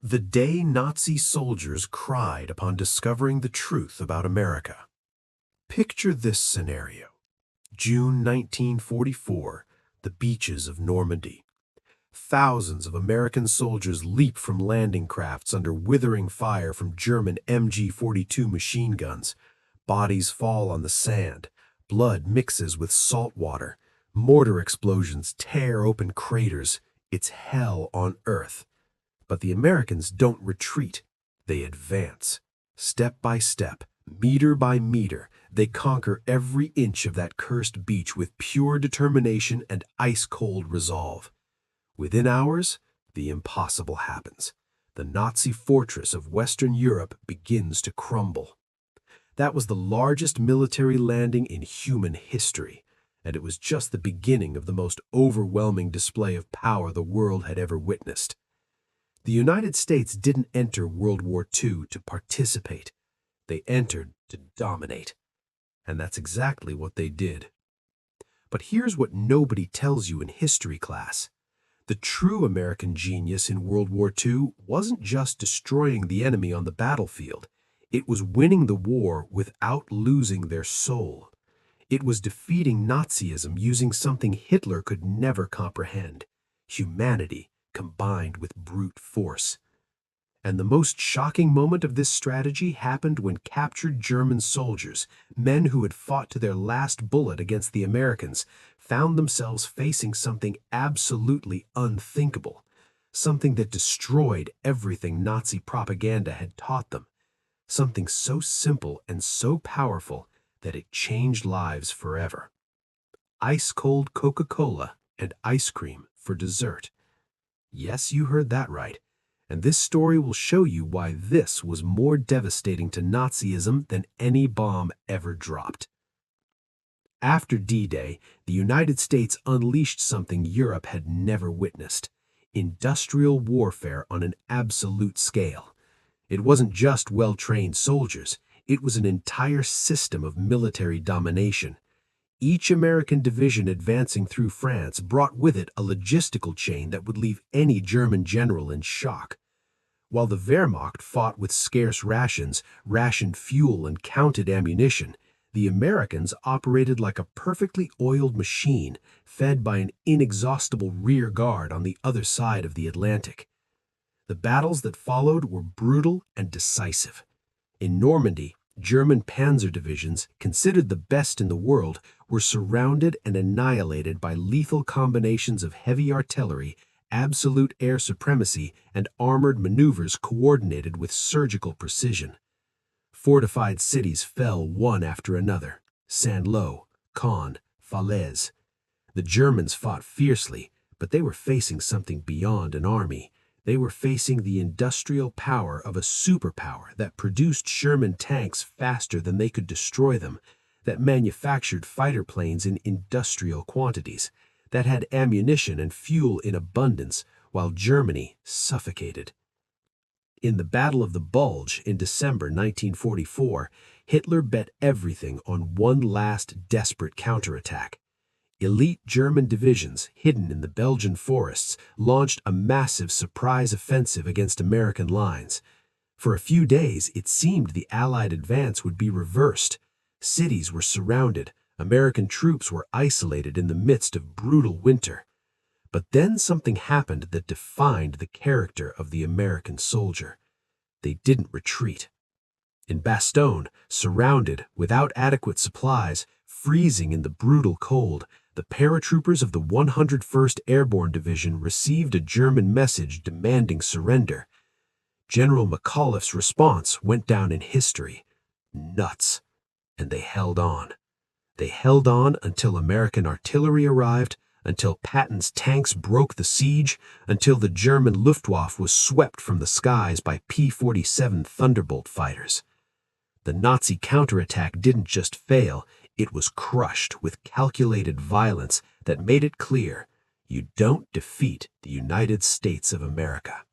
The day Nazi soldiers cried upon discovering the truth about America. Picture this scenario. June 1944, the beaches of Normandy. Thousands of American soldiers leap from landing crafts under withering fire from German MG-42 machine guns. Bodies fall on the sand. Blood mixes with salt water. Mortar explosions tear open craters. It's hell on earth. But the Americans don't retreat. They advance. Step by step, meter by meter, they conquer every inch of that cursed beach with pure determination and ice-cold resolve. Within hours, the impossible happens. The Nazi fortress of Western Europe begins to crumble. That was the largest military landing in human history, and it was just the beginning of the most overwhelming display of power the world had ever witnessed. The United States didn't enter World War II to participate. They entered to dominate. And that's exactly what they did. But here's what nobody tells you in history class. The true American genius in World War II wasn't just destroying the enemy on the battlefield. It was winning the war without losing their soul. It was defeating Nazism using something Hitler could never comprehend: humanity combined with brute force. And the most shocking moment of this strategy happened when captured German soldiers, men who had fought to their last bullet against the Americans, found themselves facing something absolutely unthinkable, something that destroyed everything Nazi propaganda had taught them, something so simple and so powerful that it changed lives forever. Ice-cold Coca-Cola and ice cream for dessert. Yes, you heard that right. And this story will show you why this was more devastating to Nazism than any bomb ever dropped. After D-Day, the United States unleashed something Europe had never witnessed: industrial warfare on an absolute scale. It wasn't just well-trained soldiers, it was an entire system of military domination. Each American division advancing through France brought with it a logistical chain that would leave any German general in shock. While the Wehrmacht fought with scarce rations, rationed fuel, and counted ammunition, the Americans operated like a perfectly oiled machine, fed by an inexhaustible rear guard on the other side of the Atlantic. The battles that followed were brutal and decisive. In Normandy, German panzer divisions, considered the best in the world, were surrounded and annihilated by lethal combinations of heavy artillery, absolute air supremacy, and armored maneuvers coordinated with surgical precision. Fortified cities fell one after another: Saint-Lô, Caen, Falaise. The Germans fought fiercely, but they were facing something beyond an army. They were facing the industrial power of a superpower that produced Sherman tanks faster than they could destroy them, that manufactured fighter planes in industrial quantities, that had ammunition and fuel in abundance, while Germany suffocated. In the Battle of the Bulge in December 1944, Hitler bet everything on one last desperate counterattack. Elite German divisions, hidden in the Belgian forests, launched a massive surprise offensive against American lines. For a few days, it seemed the Allied advance would be reversed. Cities were surrounded. American troops were isolated in the midst of brutal winter. But then something happened that defined the character of the American soldier. They didn't retreat. In Bastogne, surrounded, without adequate supplies, freezing in the brutal cold, the paratroopers of the 101st Airborne Division received a German message demanding surrender. General McAuliffe's response went down in history: nuts. And they held on. They held on until American artillery arrived, until Patton's tanks broke the siege, until the German Luftwaffe was swept from the skies by P-47 Thunderbolt fighters. The Nazi counterattack didn't just fail, it was crushed with calculated violence that made it clear: you don't defeat the United States of America.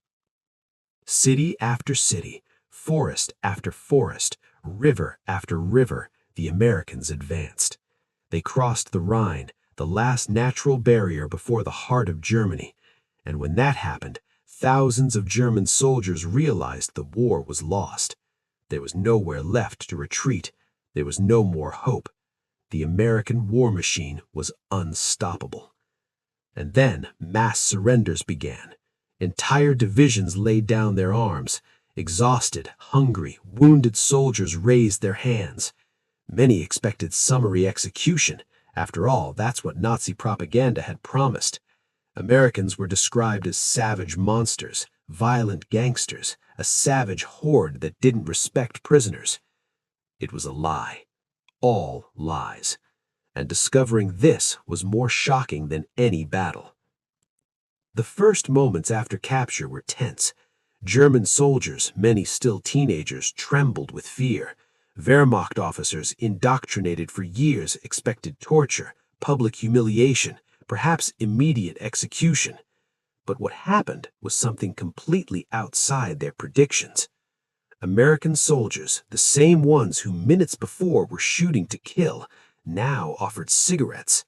City after city, forest after forest, river after river, the Americans advanced. They crossed the Rhine, the last natural barrier before the heart of Germany, and when that happened, Thousands of German soldiers realized the war was lost. There was nowhere left to retreat. There was no more hope. The American war machine was unstoppable. And then mass surrenders began. Entire divisions laid down their arms. Exhausted, hungry, wounded soldiers raised their hands. Many expected summary execution. After all, that's what Nazi propaganda had promised. Americans were described as savage monsters, violent gangsters, a savage horde that didn't respect prisoners. It was a lie. All lies. And discovering this was more shocking than any battle. The first moments after capture were tense. German soldiers, many still teenagers, trembled with fear. Wehrmacht officers, indoctrinated for years, expected torture, public humiliation, perhaps immediate execution. But what happened was something completely outside their predictions. American soldiers, the same ones who minutes before were shooting to kill, now offered cigarettes.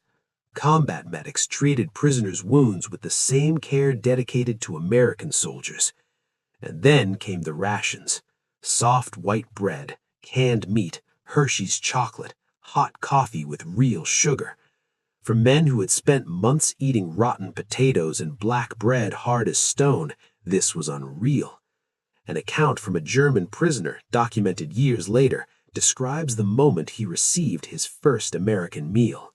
Combat medics treated prisoners' wounds with the same care dedicated to American soldiers. And then came the rations. Soft white bread, canned meat, Hershey's chocolate, hot coffee with real sugar. For men who had spent months eating rotten potatoes and black bread hard as stone, this was unreal. An account from a German prisoner, documented years later, describes the moment he received his first American meal.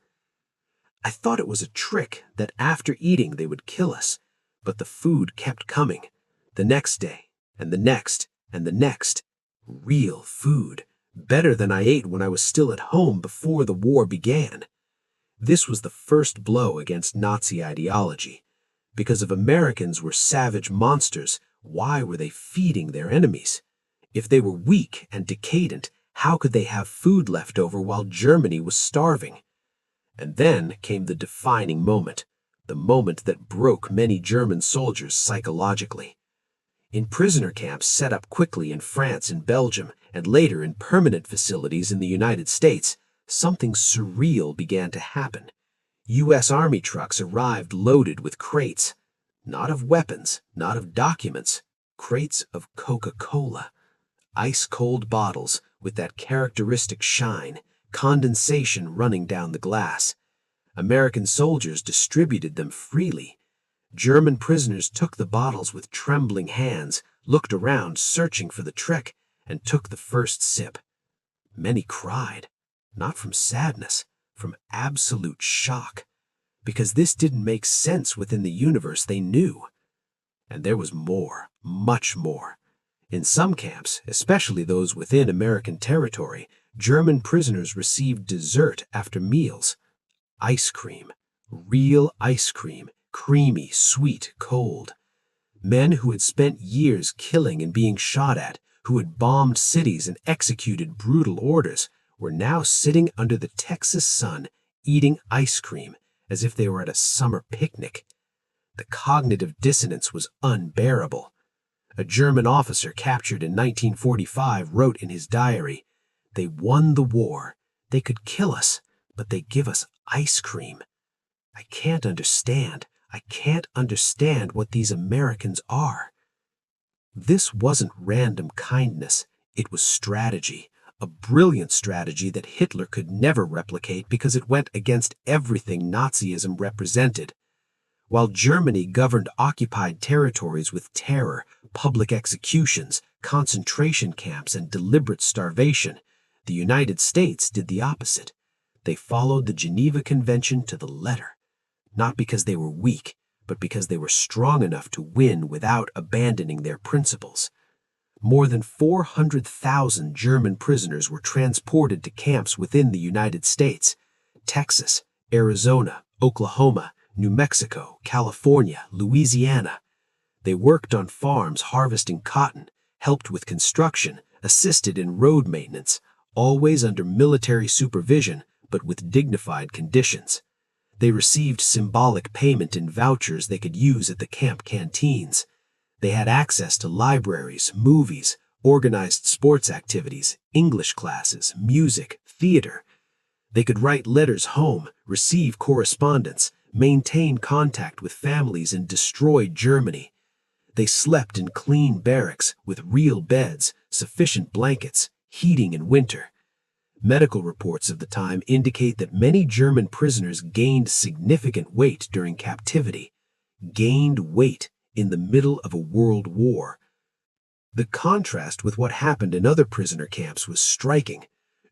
"I thought it was a trick that after eating they would kill us, but the food kept coming. The next day, and the next, and the next. Real food, better than I ate when I was still at home before the war began." This was the first blow against Nazi ideology. Because if Americans were savage monsters, why were they feeding their enemies? If they were weak and decadent, how could they have food left over while Germany was starving? And then came the defining moment, the moment that broke many German soldiers psychologically. In prisoner camps set up quickly in France and Belgium, and later in permanent facilities in the United States, something surreal began to happen. U.S. Army trucks arrived loaded with crates, not of weapons, not of documents, crates of Coca-Cola. Ice-cold bottles with that characteristic shine, condensation running down the glass. American soldiers distributed them freely. German prisoners took the bottles with trembling hands, looked around searching for the trick, and took the first sip. Many cried, not from sadness, from absolute shock, because this didn't make sense within the universe they knew. And there was more, much more. In some camps, especially those within American territory, German prisoners received dessert after meals. Ice cream, real ice cream, creamy, sweet, cold. Men who had spent years killing and being shot at, who had bombed cities and executed brutal orders, were now sitting under the Texas sun eating ice cream as if they were at a summer picnic. The cognitive dissonance was unbearable. A German officer captured in 1945 wrote in his diary, "They won the war. They could kill us, but they give us ice cream. I can't understand what these Americans are." This wasn't random kindness. It was strategy, a brilliant strategy that Hitler could never replicate because it went against everything Nazism represented. While Germany governed occupied territories with terror, public executions, concentration camps, and deliberate starvation, the United States did the opposite. They followed the Geneva Convention to the letter, not because they were weak, but because they were strong enough to win without abandoning their principles. More than 400,000 German prisoners were transported to camps within the United States: Texas, Arizona, Oklahoma, New Mexico, California, Louisiana. They worked on farms harvesting cotton, helped with construction, assisted in road maintenance, always under military supervision, but with dignified conditions. They received symbolic payment in vouchers they could use at the camp canteens. They had access to libraries, movies, organized sports activities, English classes, music, theater. They could write letters home, receive correspondence, maintain contact with families in destroyed Germany. They slept in clean barracks with real beds, sufficient blankets, heating in winter. Medical reports of the time indicate that many German prisoners gained significant weight during captivity, gained weight in the middle of a world war. The contrast with what happened in other prisoner camps was striking.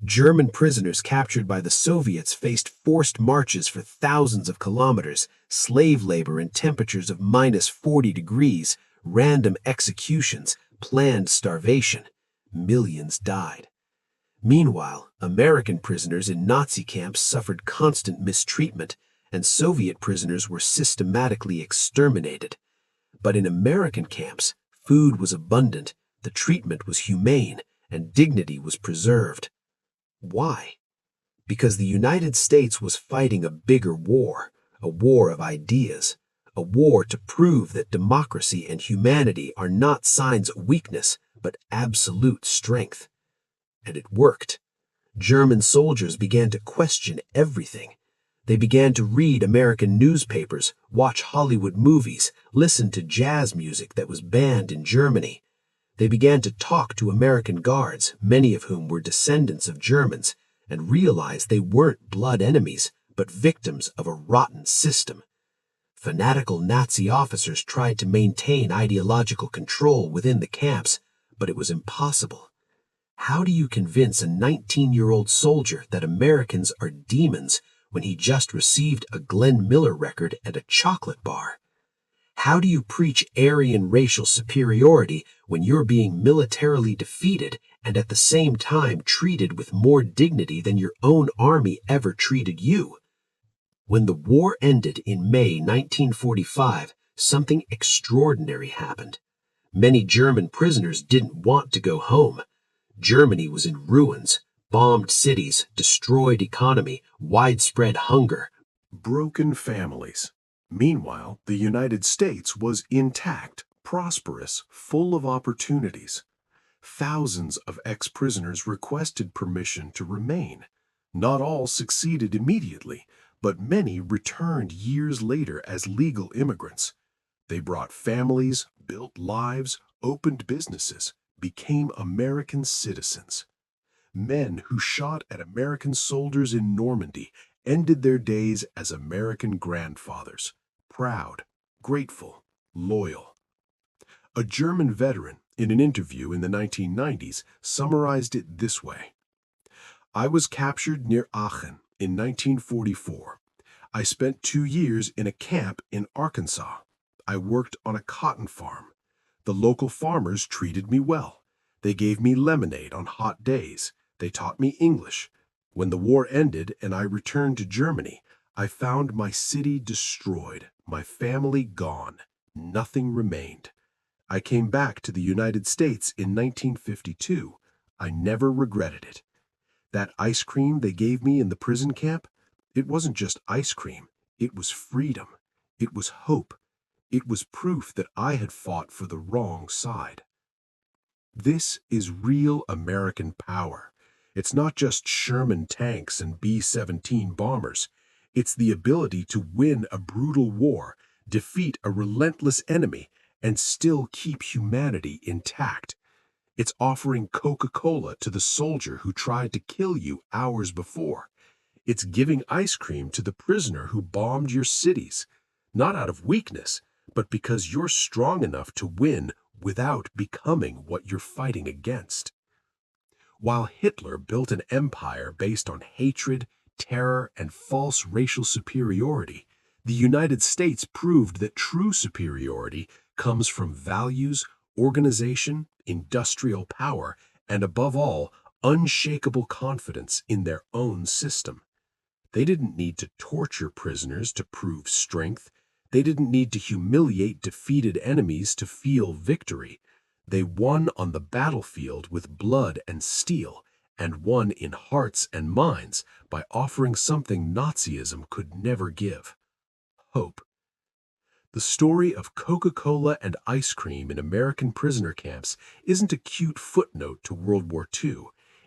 German prisoners captured by the Soviets faced forced marches for thousands of kilometers, slave labor in temperatures of -40 degrees, random executions, planned starvation. Millions died. Meanwhile, American prisoners in Nazi camps suffered constant mistreatment, and Soviet prisoners were systematically exterminated. But in American camps, food was abundant, the treatment was humane, and dignity was preserved. Why? Because the United States was fighting a bigger war, a war of ideas, a war to prove that democracy and humanity are not signs of weakness, but absolute strength. And it worked. German soldiers began to question everything. They began to read American newspapers, watch Hollywood movies, listen to jazz music that was banned in Germany. They began to talk to American guards, many of whom were descendants of Germans, and realized they weren't blood enemies, but victims of a rotten system. Fanatical Nazi officers tried to maintain ideological control within the camps, but it was impossible. How do you convince a 19-year-old soldier that Americans are demons when he just received a Glenn Miller record and a chocolate bar? How do you preach Aryan racial superiority when you're being militarily defeated and at the same time treated with more dignity than your own army ever treated you? When the war ended in May 1945, something extraordinary happened. Many German prisoners didn't want to go home. Germany was in ruins, bombed cities, destroyed economy, widespread hunger, broken families. Meanwhile, the United States was intact, prosperous, full of opportunities. Thousands of ex-prisoners requested permission to remain. Not all succeeded immediately, but many returned years later as legal immigrants. They brought families, built lives, opened businesses, became American citizens. Men who shot at American soldiers in Normandy ended their days as American grandfathers, proud, grateful, loyal. A German veteran, in an interview in the 1990s, summarized it this way: "I was captured near Aachen in 1944. I spent 2 years in a camp in Arkansas. I worked on a cotton farm. The local farmers treated me well. They gave me lemonade on hot days. They taught me English. When the war ended and I returned to Germany, I found my city destroyed, my family gone. Nothing remained. I came back to the United States in 1952. I never regretted it. That ice cream they gave me in the prison camp, it wasn't just ice cream. It was freedom. It was hope. It was proof that I had fought for the wrong side." This is real American power. It's not just Sherman tanks and B-17 bombers. It's the ability to win a brutal war, defeat a relentless enemy, and still keep humanity intact. It's offering Coca-Cola to the soldier who tried to kill you hours before. It's giving ice cream to the prisoner who bombed your cities, not out of weakness, but because you're strong enough to win without becoming what you're fighting against. While Hitler built an empire based on hatred, terror, and false racial superiority, the United States proved that true superiority comes from values, organization, industrial power, and above all, unshakable confidence in their own system. They didn't need to torture prisoners to prove strength. They didn't need to humiliate defeated enemies to feel victory. They won on the battlefield with blood and steel, and won in hearts and minds by offering something Nazism could never give: hope. The story of Coca-Cola and ice cream in American prisoner camps isn't a cute footnote to World War II.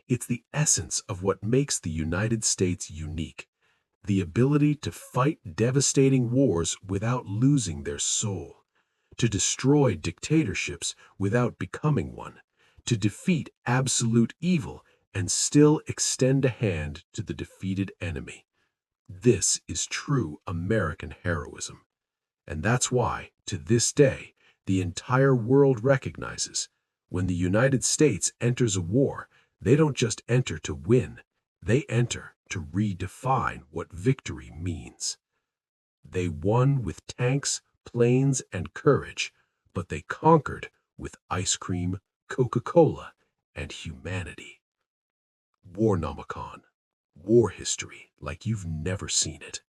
It's the essence of what makes the United States unique: the ability to fight devastating wars without losing their soul, to destroy dictatorships without becoming one, to defeat absolute evil and still extend a hand to the defeated enemy. This is true American heroism. And that's why, to this day, the entire world recognizes when the United States enters a war, they don't just enter to win, they enter to redefine what victory means. They won with tanks, planes, and courage, but they conquered with ice cream, Coca-Cola, and humanity. WarNomicon. War history like you've never seen it.